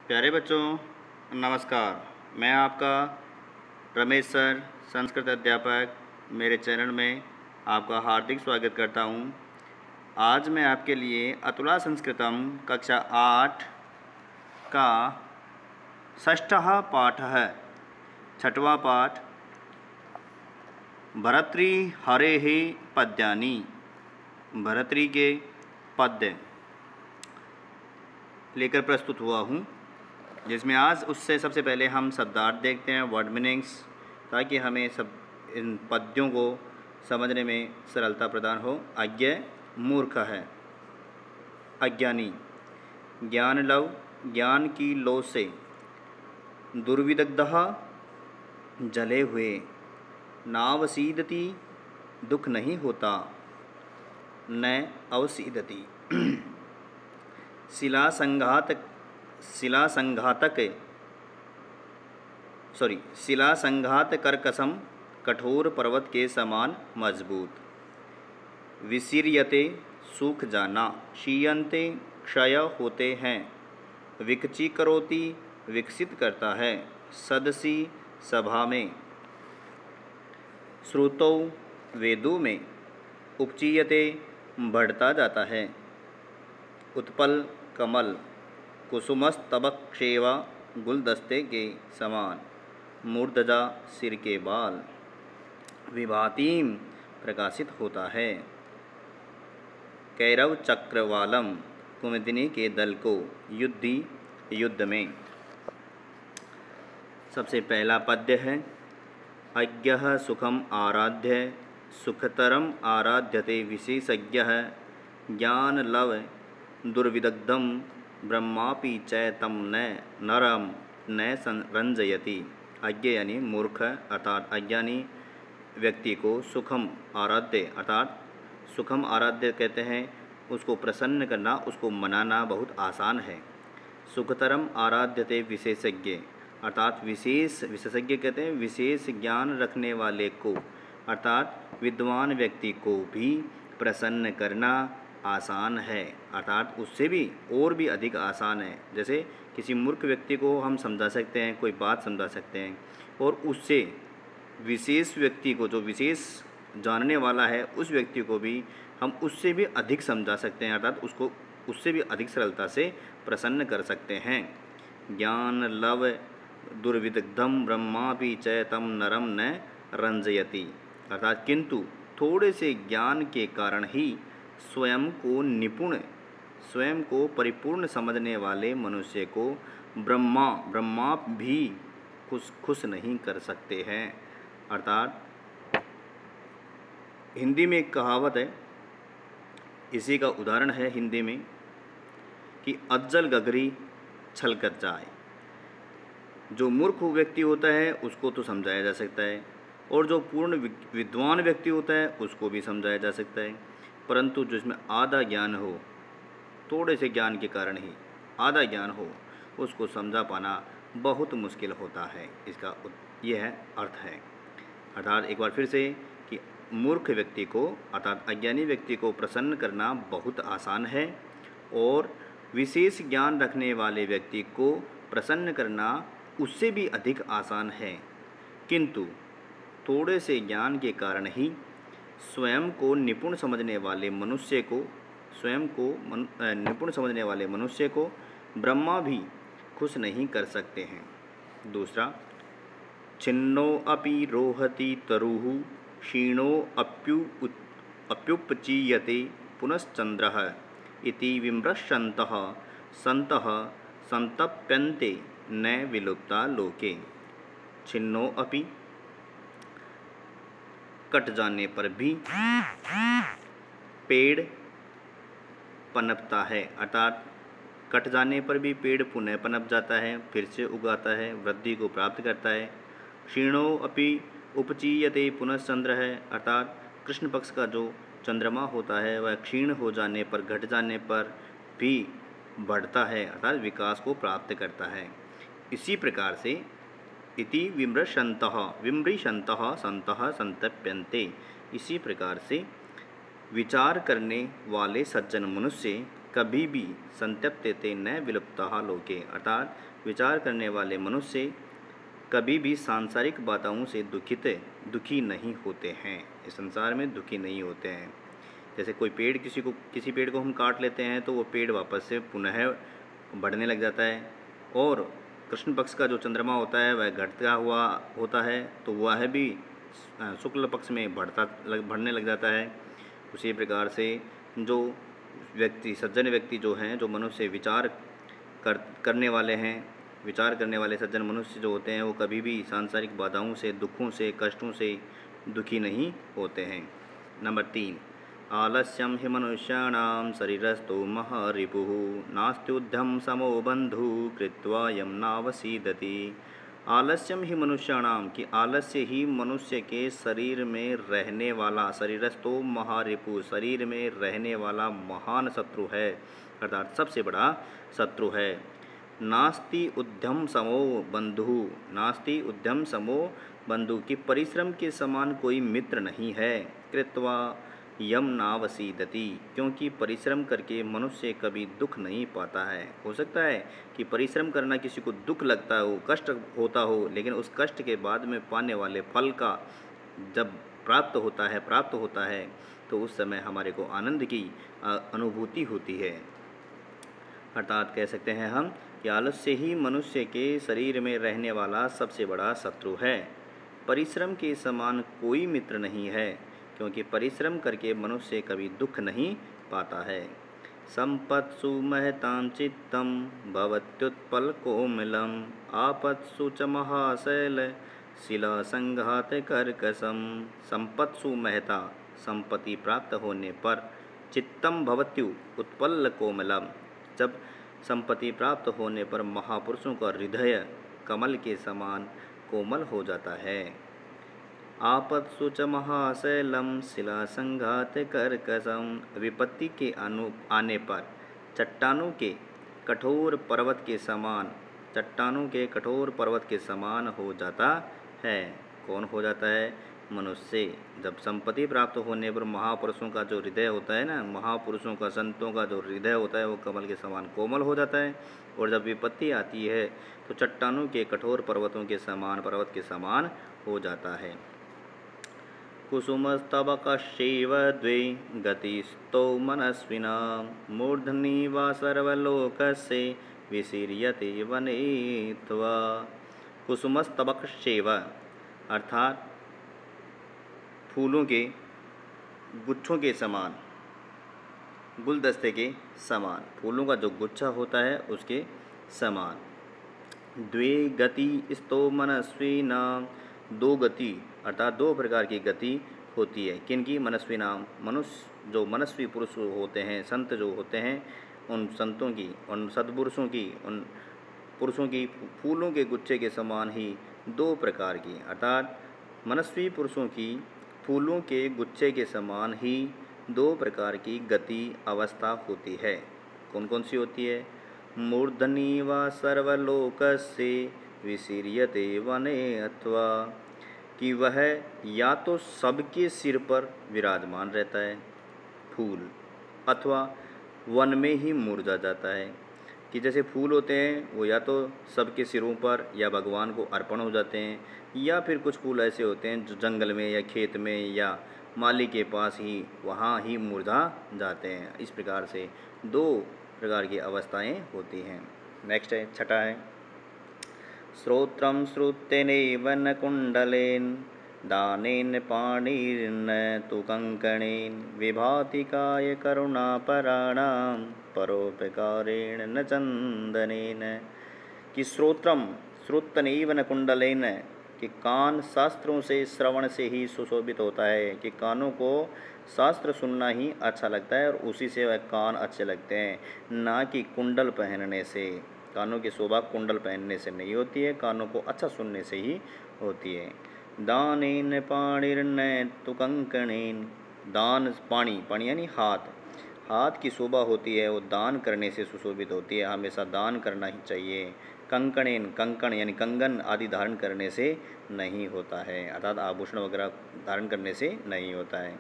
प्यारे बच्चों, नमस्कार। मैं आपका रमेश सर, संस्कृत अध्यापक, मेरे चैनल में आपका हार्दिक स्वागत करता हूं। आज मैं आपके लिए अतुला संस्कृतम कक्षा 8 का षष्ठः पाठः छठवां पाठ भर्तृ हरेः पद्यानि, भर्तृ के पद्य लेकर प्रस्तुत हुआ हूँ, जिसमें आज उससे सबसे पहले हम शब्दार्थ देखते हैं, वर्ड मीनिंग्स, ताकि हमें सब इन पद्यों को समझने में सरलता प्रदान हो। अज्ञ मूर्ख है, अज्ञानी, ज्ञान लव, ज्ञान की लो से, दुर्विदग्धः जले हुए, नावसीदति दुख नहीं होता, न अवसीदति, शिला संघात करकसम, कठोर पर्वत के समान मजबूत, विसीर्यते सूख जाना, क्षीयन्ते क्षय होते हैं, विकचीकरोति विकसित करता है, सदसी सभा में, श्रुतौ वेदों में, उपचीयते बढ़ता जाता है, उत्पल कमल, कुसुमस्तबक्षेवा गुलदस्ते के समान, मूर्धजा सिर के बाल, विभातीम प्रकाशित होता है, कैरव चक्रवालम कुमुदिनी के दल को, युद्धि युद्ध में। सबसे पहला पद्य है अज्ञः सुखम आराध्य, सुखतरम आराध्यते विशेषज्ञः, ज्ञान लव दुर्विदग्धम, ब्रह्मापि च तम नरम न रंजयति। अज्ञ यानी मूर्ख अर्थात अज्ञानी व्यक्ति को सुखम आराध्य अर्थात सुखम आराध्य कहते हैं, उसको प्रसन्न करना, उसको मनाना बहुत आसान है। सुखतरम आराध्यते विशेषज्ञ अर्थात विशेषज्ञ कहते हैं विशेष ज्ञान रखने वाले को, अर्थात विद्वान व्यक्ति को भी प्रसन्न करना आसान है, अर्थात उससे भी और भी अधिक आसान है। जैसे किसी मूर्ख व्यक्ति को हम समझा सकते हैं, कोई बात समझा सकते हैं, और उससे विशेष व्यक्ति को, जो विशेष जानने वाला है, उस व्यक्ति को भी हम उससे भी अधिक समझा सकते हैं, अर्थात उसको उससे भी अधिक सरलता से प्रसन्न कर सकते हैं। ज्ञान लव दुर्विदग्धम, ब्रह्मापि च तम नरम न रंजयति अर्थात किंतु थोड़े से ज्ञान के कारण ही स्वयं को निपुण, स्वयं को परिपूर्ण समझने वाले मनुष्य को ब्रह्मा भी खुश नहीं कर सकते हैं। अर्थात हिंदी में एक कहावत है, इसी का उदाहरण है हिंदी में कि अज्जल गगरी छलकत जाए। जो मूर्ख व्यक्ति होता है उसको तो समझाया जा सकता है, और जो पूर्ण विद्वान व्यक्ति होता है उसको भी समझाया जा सकता है, परंतु जिसमें आधा ज्ञान हो, थोड़े से ज्ञान के कारण ही आधा ज्ञान हो, उसको समझा पाना बहुत मुश्किल होता है। इसका यह अर्थ है। अर्थात एक बार फिर से कि मूर्ख व्यक्ति को अर्थात अज्ञानी व्यक्ति को प्रसन्न करना बहुत आसान है, और विशेष ज्ञान रखने वाले व्यक्ति को प्रसन्न करना उससे भी अधिक आसान है, किंतु थोड़े से ज्ञान के कारण ही स्वयं को निपुण समझने वाले मनुष्य को, निपुण समझने वाले मनुष्य को ब्रह्मा भी खुश नहीं कर सकते हैं। दूसरा, छिन्नो अपि रोहति तरुः, क्षीणो अप्युपचीयते पुनश्चंद्रः, इति विमृशन्तः सन्तः संतप्यन्ते न विलुप्ता लोके। छिन्नो अपि कट जाने पर भी पेड़ पनपता है, अर्थात कट जाने पर भी पेड़ पुनः पनप जाता है, फिर से उगाता है, वृद्धि को प्राप्त करता है। क्षीणो अपि उपचीयते पुनश्चंद्र है, अर्थात कृष्ण पक्ष का जो चंद्रमा होता है वह क्षीण हो जाने पर, घट जाने पर भी बढ़ता है, अर्थात विकास को प्राप्त करता है। इसी प्रकार से इति विमृशन्तः सन्तः संतप्यन्ते, इसी प्रकार से विचार करने वाले सज्जन मनुष्य कभी भी संत्यप्यते न विलुप्तः लोके, अर्थात विचार करने वाले मनुष्य कभी भी सांसारिक बाधाओं से दुखी नहीं होते हैं, इस संसार में दुखी नहीं होते हैं। जैसे कोई पेड़ किसी पेड़ को हम काट लेते हैं तो वो पेड़ वापस से पुनः बढ़ने लग जाता है, और कृष्ण पक्ष का जो चंद्रमा होता है वह घटता हुआ होता है तो वह भी शुक्ल पक्ष में बढ़ने लग जाता है। उसी प्रकार से जो सज्जन व्यक्ति जो हैं, जो मनुष्य करने वाले हैं, विचार करने वाले सज्जन मनुष्य जो होते हैं वो कभी भी सांसारिक बाधाओं से, दुखों से, कष्टों से दुखी नहीं होते हैं। नंबर 3, आलस्यम हि मनुष्याणां शरीरस्थो महारिपुः नास्त्युद्धं समो बंधु कृत्वा यम नावसीदति। आलस्यम ही मनुष्याणाम, कि आलस्य ही मनुष्य के शरीर में रहने वाला, शरीरस्थो महारिपु, शरीर में रहने वाला महान शत्रु है, अर्थात सबसे बड़ा शत्रु है। नास्ति उद्यम समो बंधु, नास्ति उद्यम समो बंधु, कि परिश्रम के समान कोई मित्र नहीं है। कृत्वा यम नावसीदति, क्योंकि परिश्रम करके मनुष्य कभी दुख नहीं पाता है। हो सकता है कि परिश्रम करना किसी को दुख लगता हो, कष्ट होता हो, लेकिन उस कष्ट के बाद में पाने वाले फल का जब प्राप्त होता है तो उस समय हमारे को आनंद की अनुभूति होती है। अर्थात कह सकते हैं हम कि आलस्य ही मनुष्य के शरीर में रहने वाला सबसे बड़ा शत्रु है। परिश्रम के समान कोई मित्र नहीं है, क्योंकि परिश्रम करके मनुष्य कभी दुख नहीं पाता है। संपत्सु महतां चित्तं भवत्युत्पलकोमलम् आपत्सु च महाशैल शिला संघात कर्कशम। संपत्सु महता, संपत्ति प्राप्त होने पर, चित्तम भवत्यु उत्पल कोमलम, जब संपत्ति प्राप्त होने पर महापुरुषों का हृदय कमल के समान कोमल हो जाता है। आपत्सु च महाशैलम शिला संघात कर्कशम, विपत्ति के आने पर चट्टानों के कठोर पर्वत के समान हो जाता है। कौन हो जाता है? मनुष्य। जब संपत्ति प्राप्त होने पर महापुरुषों का जो हृदय होता है ना, महापुरुषों का, संतों का जो हृदय होता है वो कमल के समान कोमल हो जाता है, और जब विपत्ति आती है तो चट्टानों के कठोर पर्वत के समान हो जाता है। कुसुमस्तबकस्यैव द्वे गतिस्तौ मनस्विना मूर्धनि वा सर्वलोकस्य विशीर्यते वनेत्वा। कुसुमस्तबकस्यैव, अर्थात फूलों के गुच्छों के समान, गुलदस्ते के समान, फूलों का जो गुच्छा होता है उसके समान। द्वे गति स्तो मनस्विना, दो गति, अर्थात दो प्रकार की गति होती है। किनकी? मनस्वी नाम, मनुष्य जो मनस्वी पुरुष होते हैं, संत जो होते हैं, उन संतों की, उन सद्पुरुषों की, उन पुरुषों की फूलों के गुच्छे के समान ही दो प्रकार की, अर्थात मनस्वी पुरुषों की फूलों के गुच्छे के समान ही दो प्रकार की गति अवस्था होती है। कौन कौन सी होती है? मूर्धनि वा सर्वलोकस्य विशीर्यते वने अथवा, कि वह या तो सबके सिर पर विराजमान रहता है फूल, अथवा वन में ही मुरझा जाता है। कि जैसे फूल होते हैं वो या तो सबके सिरों पर या भगवान को अर्पण हो जाते हैं, या फिर कुछ फूल ऐसे होते हैं जो जंगल में या खेत में या माली के पास ही वहाँ ही मुरझा जाते हैं। इस प्रकार से दो प्रकार की अवस्थाएं होती हैं। नेक्स्ट है, छठा है, श्रोत्रं श्रुतेनैव न कुण्डलेन दानेन पाणिर्न तु कंकणेन विभाति काय करुणापराणां परोपकारेण न चंदनेन। कि श्रोत्रम श्रुतनैव न कुंडलेन, कि कान शास्त्रों से, श्रवण से ही सुशोभित होता है, कि कानों को शास्त्र सुनना ही अच्छा लगता है और उसी से वह कान अच्छे लगते हैं, ना कि कुंडल पहनने से। कानों की शोभा कुंडल पहनने से नहीं होती है, कानों को अच्छा सुनने से ही होती है। दानेन पाणिर्न तु कंकणेन, दान, पाणी यानी हाथ, हाथ की शोभा होती है वो दान करने से सुशोभित होती है, हमेशा दान करना ही चाहिए। कंकणेन, कंकण यानी कंगन आदि धारण करने से नहीं होता है, अर्थात आभूषण वगैरह धारण करने से नहीं होता है।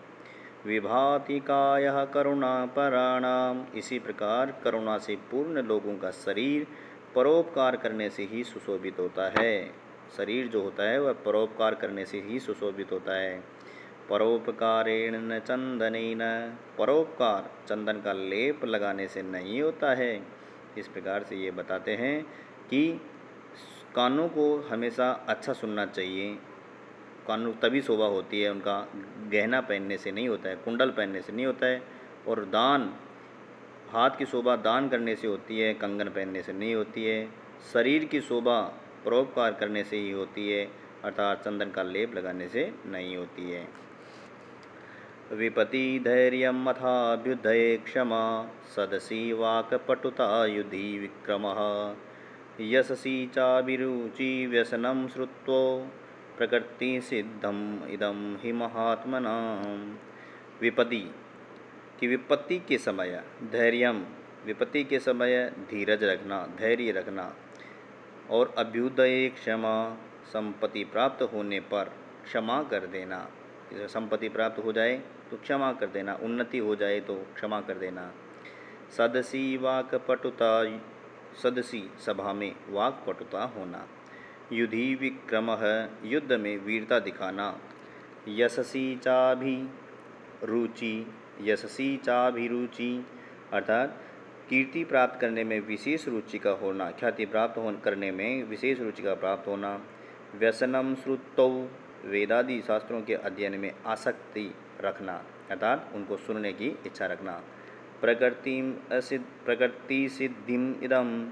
विभाति कायः करुणापराणाम। इसी प्रकार करुणा से पूर्ण लोगों का शरीर परोपकार करने से ही सुशोभित होता है। शरीर जो होता है वह परोपकार करने से ही सुशोभित होता है। परोपकारेण न चंदनेन, परोपकार चंदन का लेप लगाने से नहीं होता है। इस प्रकार से ये बताते हैं कि कानों को हमेशा अच्छा सुनना चाहिए। कानों तभी शोभा होती है, उनका गहना पहनने से नहीं होता है, कुंडल पहनने से नहीं होता है। और दान, हाथ की शोभा दान करने से होती है, कंगन पहनने से नहीं होती है। शरीर की शोभा परोपकार करने से ही होती है, अर्थात चंदन का लेप लगाने से नहीं होती है। विपति धैर्यम अथाभ्युदये क्षमा, सदसी वाक्पटुता युधि विक्रमः। यशसी चाभिरुचि व्यसनं श्रुत्वा, प्रकृति सिद्धम इदम हि महात्मनाम्। विपत्ति कि विपत्ति के समय धैर्यम, विपत्ति के समय धीरज रखना, धैर्य रखना। और अभ्युदय क्षमा, संपत्ति प्राप्त होने पर क्षमा कर देना। संपत्ति प्राप्त हो जाए तो क्षमा कर देना, उन्नति हो जाए तो क्षमा कर देना। सदसी वाक्पटुता, सदसी सभा में वाक्पटुता होना। युधि विक्रमः, युद्ध में वीरता दिखाना। यशसी चाभिरुचि, यशसी चाभिरुचि अर्थात कीर्ति प्राप्त करने में विशेष रुचि का होना, ख्याति प्राप्त करने में विशेष रुचि का प्राप्त होना। व्यसनम श्रुतौ, वेदादि शास्त्रों के अध्ययन में आसक्ति रखना, अर्थात उनको सुनने की इच्छा रखना। प्रकृति सिद्धिम इदम,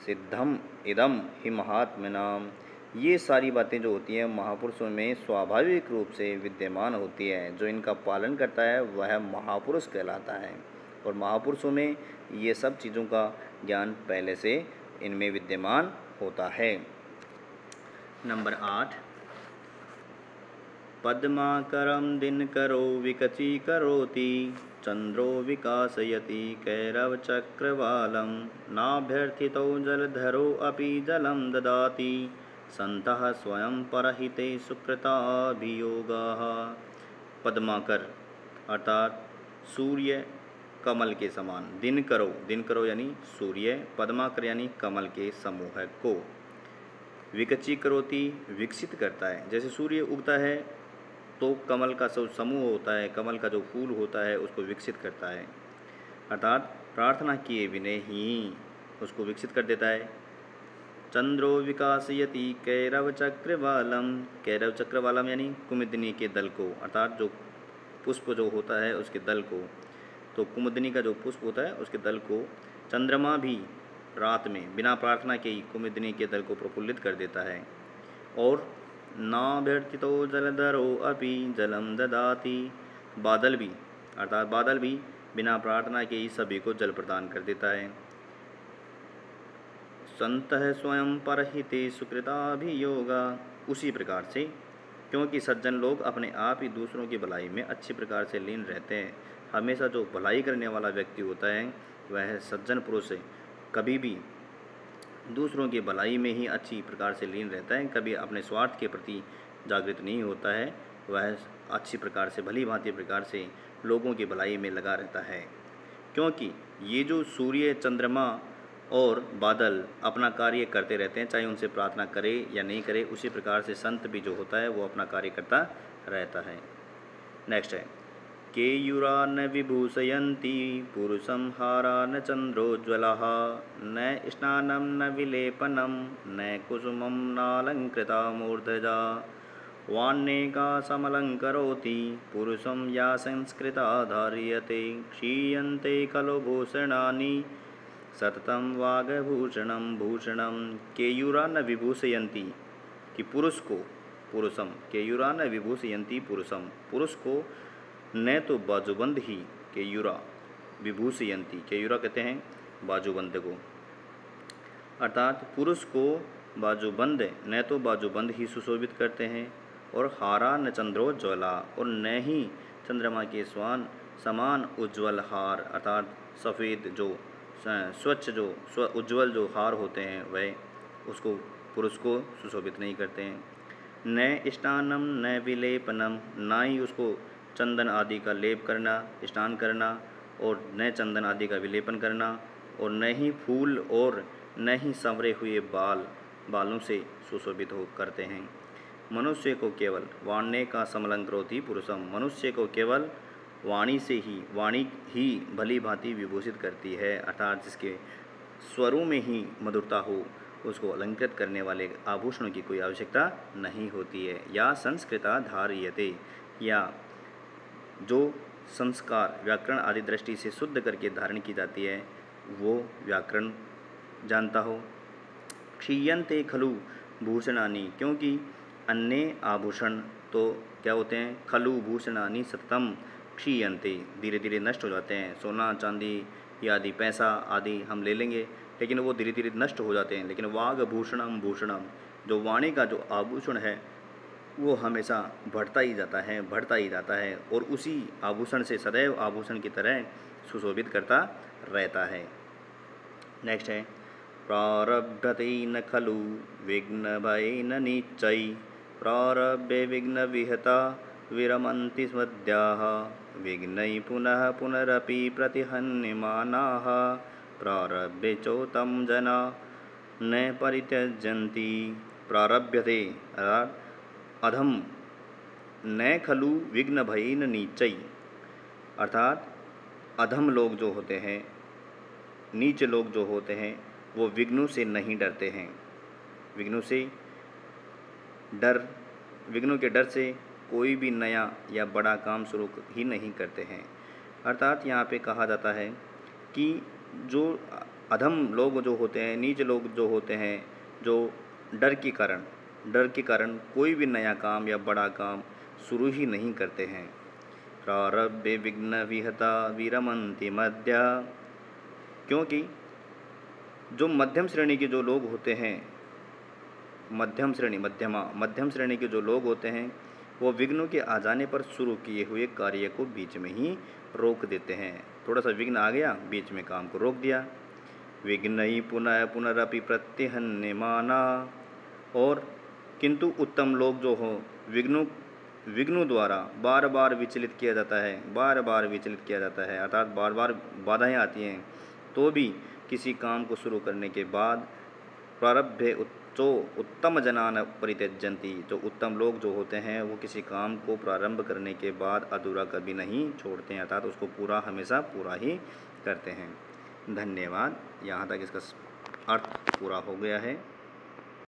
सिद्धम इदम हि महात्मनाम। ये सारी बातें जो होती हैं महापुरुषों में स्वाभाविक रूप से विद्यमान होती है। जो इनका पालन करता है वह महापुरुष कहलाता है। और महापुरुषों में ये सब चीज़ों का ज्ञान पहले से इनमें विद्यमान होता है। नंबर 8, पद्माकरं दिनकरो विकचीकरोति, चंद्रो विकासयति कैरवचक्रवालं, नाभ्यर्थितो जलधरो अपि जलं ददाति, संतः स्वयं परहिते सुकृताभियोगाः। पद्माकर अर्थात सूर्य कमल के समान, दिनकरो, दिनकरो यानी सूर्य, पद्माकर यानी कमल के समूह को, विकचीकरोति विकसित करता है। जैसे सूर्य उगता है तो कमल का जो समूह होता है, कमल का जो फूल होता है उसको विकसित करता है, अर्थात प्रार्थना किए बिना ही उसको विकसित कर देता है। चंद्रो विकासयति कैरव चक्रवालम, कैरव चक्रवालम यानी कुमुदिनी के दल को, अर्थात जो पुष्प जो होता है उसके दल को, तो कुमुदिनी का जो पुष्प होता है उसके दल को चंद्रमा भी रात में बिना प्रार्थना के ही कुमुदिनी के दल को प्रफुल्लित कर देता है। और नाभ्यर्थितो जलधरो अपि जलम ददाति, बादल भी, अर्थात बादल भी बिना प्रार्थना के ही सभी को जल प्रदान कर देता है। संतः स्वयं परहिते सुकृताभियोगा, उसी प्रकार से क्योंकि सज्जन लोग अपने आप ही दूसरों की भलाई में अच्छी प्रकार से लीन रहते हैं। हमेशा जो भलाई करने वाला व्यक्ति होता है वह सज्जन पुरुष है, कभी भी दूसरों की भलाई में ही अच्छी प्रकार से लीन रहता है, कभी अपने स्वार्थ के प्रति जागृत नहीं होता है। वह अच्छी प्रकार से, भली भांति प्रकार से लोगों की भलाई में लगा रहता है। क्योंकि ये जो सूर्य, चंद्रमा और बादल अपना कार्य करते रहते हैं, चाहे उनसे प्रार्थना करे या नहीं करे, उसी प्रकार से संत भी जो होता है वो अपना कार्य करता रहता है। नेक्स्ट है, केयूरा न विभूषयन्ति पुरुषं हारा न चंद्रोज्ज्वलः, न स्नानं न विलेपनं न कुसुमं नालंकृता मूर्धजा, वान्नेका समलंकरोति पुरुषं या संस्कृता धार्यते, क्षीयन्ते खलु भूषणानि सततं वागभूषणं भूषणं। केयूरा न विभूषयन्ति कि पुरुष को, पुरुषम, केयूरा न विभूषयन्ति पुरुषम, पुरुष को न तो बाजूबंद ही, केयूरा विभूषयन्ति, केयूरा कहते हैं बाजूबंद को, अर्थात पुरुष को बाजूबंद न तो बाजूबंद ही सुशोभित करते हैं, और हारा न चंद्रोज्ज्वला, और न ही चंद्रमा के समान उज्ज्वल हार, अर्थात सफ़ेद जो स्वच्छ जो उज्ज्वल जो हार होते हैं वह उसको, पुरुष को सुशोभित नहीं करते हैं। न स्नानम न विलेपनम, ना ही उसको चंदन आदि का लेप करना, स्नान करना और न चंदन आदि का विलेपन करना, और न ही फूल और न ही संवरे हुए बालों से सुशोभित हो करते हैं। मनुष्य को केवल वाण्य का समलंकृति पुरुषम, मनुष्य को केवल वाणी ही भली भांति विभूषित करती है, अर्थात जिसके स्वरों में ही मधुरता हो उसको अलंकृत करने वाले आभूषणों की कोई आवश्यकता नहीं होती है। या संस्कृता धार्यते, या जो संस्कार व्याकरण आदि दृष्टि से शुद्ध करके धारण की जाती है वो व्याकरण जानता हो। क्षीयन्ते खलु भूषणानि, क्योंकि अन्य आभूषण तो क्या होते हैं, खलु भूषणानि सततम क्षीयन्ते, धीरे धीरे नष्ट हो जाते हैं। सोना चांदी आदि पैसा आदि हम ले लेंगे लेकिन वो धीरे धीरे नष्ट हो जाते हैं, लेकिन वागभूषणम भूषणम, जो वाणी का जो आभूषण है वो हमेशा बढ़ता ही जाता है और उसी आभूषण से सदैव आभूषण की तरह सुशोभित करता रहता है। नेक्स्ट है प्रारभ्यते न खलु विघ्न भयेन निच्चै, प्रारभ्य विघ्न विहता विरमन्ति स्मद्याः, विघ्नै पुनः पुनरपि प्रतिहन्यमानाः, प्रारभ्य चोत्तम जना न परित्यजन्ति। प्रारभ्यते अधम न खलु विघ्न भयेन नीचै, अर्थात अधम लोग जो होते हैं, नीच लोग जो होते हैं वो विघ्नों से नहीं डरते हैं। विघ्नों के डर से कोई भी नया या बड़ा काम शुरू ही नहीं करते हैं। अर्थात यहाँ पे कहा जाता है कि जो अधम लोग जो होते हैं, नीच लोग जो होते हैं, जो डर के कारण कोई भी नया काम या बड़ा काम शुरू ही नहीं करते हैं। प्रारभ्य विघ्न विहता विरमन्ति मध्या, क्योंकि जो मध्यम श्रेणी के जो लोग होते हैं, मध्यम श्रेणी के जो लोग होते हैं वो विघ्नों के आ जाने पर शुरू किए हुए कार्य को बीच में ही रोक देते हैं। थोड़ा सा विघ्न आ गया, बीच में काम को रोक दिया। विघ्नै पुनः पुनरपि प्रतिहन्यमाना, और किंतु उत्तम लोग जो हो विघ्नों द्वारा बार बार विचलित किया जाता है, अर्थात बार बार बाधाएं आती हैं तो भी किसी काम को शुरू करने के बाद प्रारभ्य जो उत्तम जनान परित्यजन्ति, जो उत्तम लोग जो होते हैं वो किसी काम को प्रारंभ करने के बाद अधूरा कभी नहीं छोड़ते हैं, अर्थात उसको हमेशा पूरा ही करते हैं। धन्यवाद। यहाँ तक इसका अर्थ पूरा हो गया है।